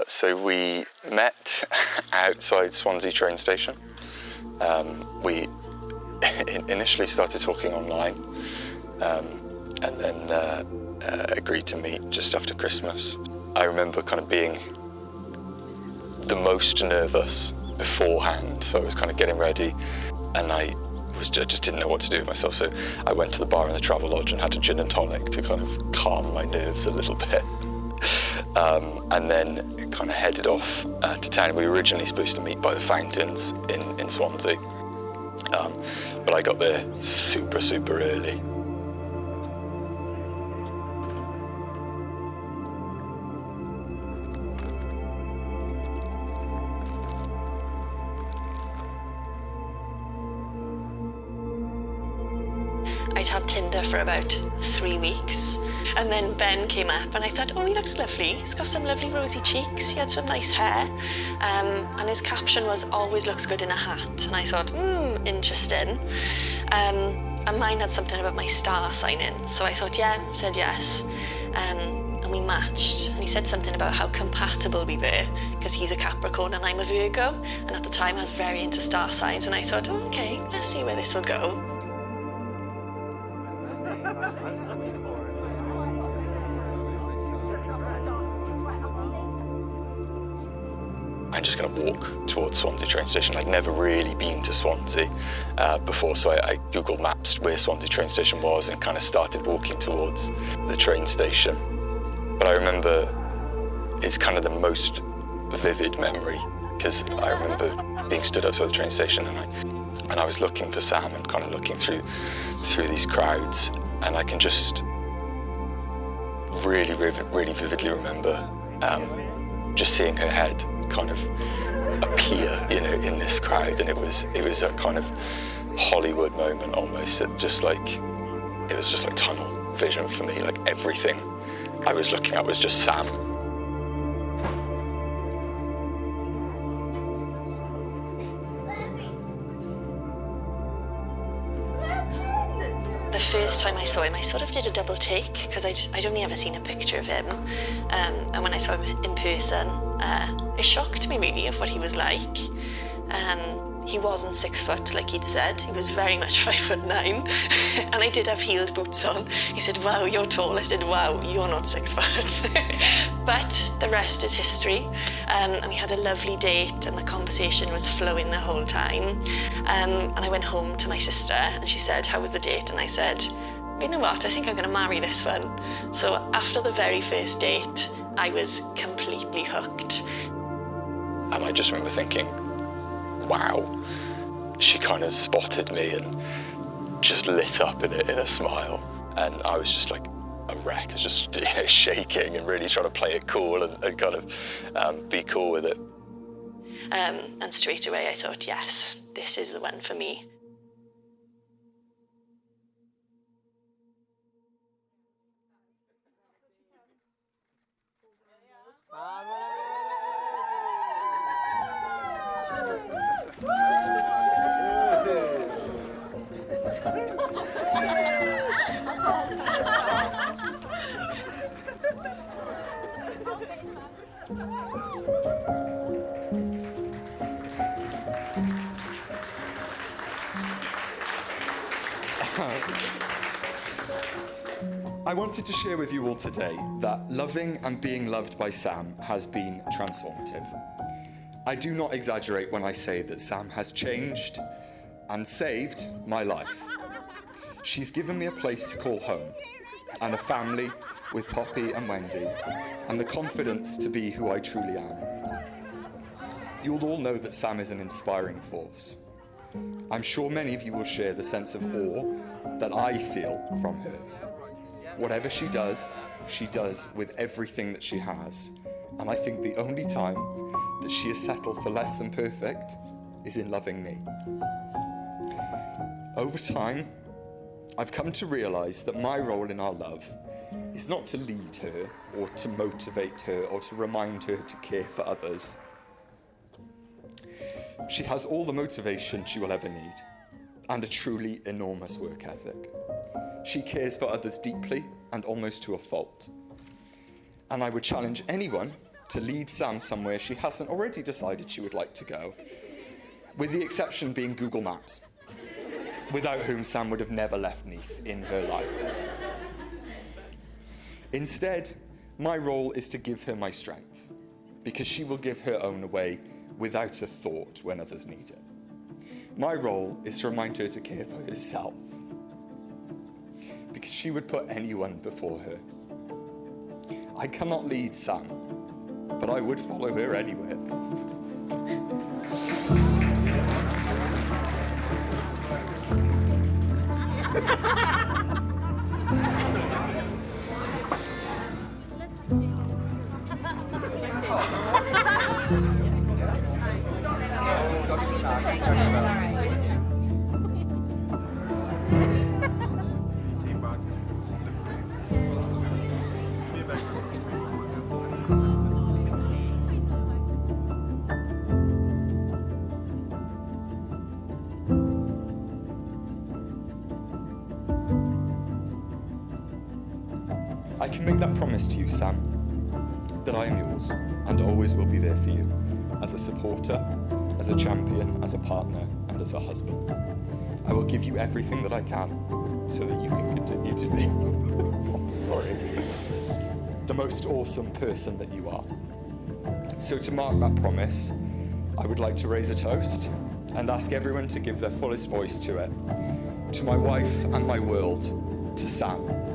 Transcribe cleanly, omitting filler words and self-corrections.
So we met outside Swansea train station. We initially started talking online, and then agreed to meet just after Christmas. I remember kind of being the most nervous beforehand, so I was kind of getting ready, and I just didn't know what to do with myself, so I went to the bar in the Travelodge and had a gin and tonic to kind of calm my nerves a little bit. And then kind of headed off to town. We were originally supposed to meet by the fountains in Swansea, but I got there super early. I'd had Tinder for about 3 weeks, and then Ben came up and I thought, oh, he looks lovely. He's got some lovely rosy cheeks, he had some nice hair, and his caption was, always looks good in a hat. And I thought, interesting. And mine had something about my star sign in, so I thought, yeah, said yes. And we matched, and he said something about how compatible we were, because he's a Capricorn and I'm a Virgo, and at the time I was very into star signs, and I thought, oh, okay, let's see where this will go. I'm just going to walk towards Swansea train station. I'd never really been to Swansea before, so I Google Maps where Swansea train station was and kind of started walking towards the train station. But I remember it's kind of the most vivid memory, because I remember being stood outside the train station and I was looking for Sam and kind of looking through these crowds, and I can just really vividly remember just seeing her head kind of appear, in this crowd, and it was a kind of Hollywood moment almost. It was just like tunnel vision for me. Like everything I was looking at was just Sam. The first time I saw him, I sort of did a double take, because I'd only ever seen a picture of him, and when I saw him in person, it shocked me really of what he was like. He wasn't 6 foot like he'd said, he was very much 5'9", and I did have heeled boots on. He said, wow, you're tall. I said, wow, you're not 6 foot. But the rest is history, and we had a lovely date, and the conversation was flowing the whole time. And I went home to my sister, and she said, how was the date? And I said, you know what, I think I'm going to marry this one. So after the very first date, I was completely hooked. And I just remember thinking, wow, she kind of spotted me and just lit up in a smile. And I was just like a wreck. I was just shaking and really trying to play it cool and kind of be cool with it. And straight away I thought, yes, this is the one for me. I wanted to share with you all today that loving and being loved by Sam has been transformative. I do not exaggerate when I say that Sam has changed and saved my life. She's given me a place to call home, and a family with Poppy and Wendy, and the confidence to be who I truly am. You'll all know that Sam is an inspiring force. I'm sure many of you will share the sense of awe that I feel from her. Whatever she does with everything that she has. And I think the only time that she has settled for less than perfect is in loving me. Over time, I've come to realize that my role in our love is not to lead her or to motivate her or to remind her to care for others. She has all the motivation she will ever need and a truly enormous work ethic. She cares for others deeply and almost to a fault. And I would challenge anyone to lead Sam somewhere she hasn't already decided she would like to go, with the exception being Google Maps, without whom Sam would have never left Neath in her life. Instead, my role is to give her my strength, because she will give her own away without a thought when others need it. My role is to remind her to care for herself, because she would put anyone before her. I cannot lead Sam, but I would follow her anywhere. I can make that promise to you, Sam, that I am yours and always will be there for you, as a supporter, as a champion, as a partner, and as a husband. I will give you everything that I can so that you can continue to be the most awesome person that you are. So to mark that promise, I would like to raise a toast and ask everyone to give their fullest voice to it. To my wife and my world, to Sam.